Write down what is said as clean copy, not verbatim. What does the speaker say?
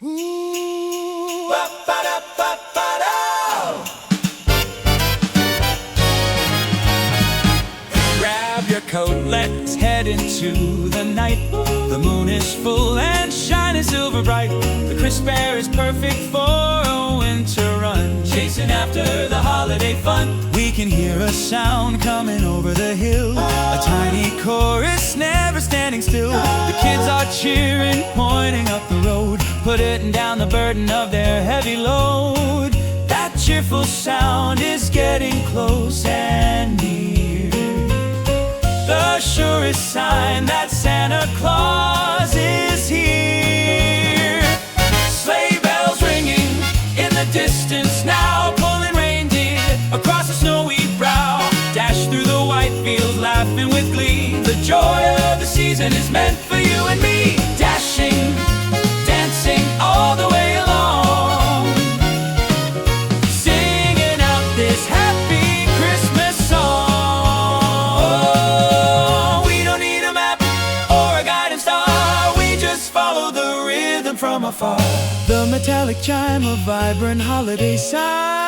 Grab your coat, let's head into the night. The moon is full and shining silver bright. The crisp air is perfect for a winter run, chasing after the holiday fun. We can hear a sound coming over the hill, a tiny chorus never standing still. The kids are cheering, pointing up the road, putting down the burden of their heavy load. That cheerful sound is getting close and near, the surest sign that Santa Claus is here. Sleigh bells ringing in the distance now, pulling reindeer across the snowy brow. Dash through the white fields laughing with glee. The joy of the season is meant for you and me. Dashing, dancing all the way along, singing out this happy Christmas song. We don't need a map or a guiding star, we just follow the rhythm from afar. The metallic chime of vibrant holiday sound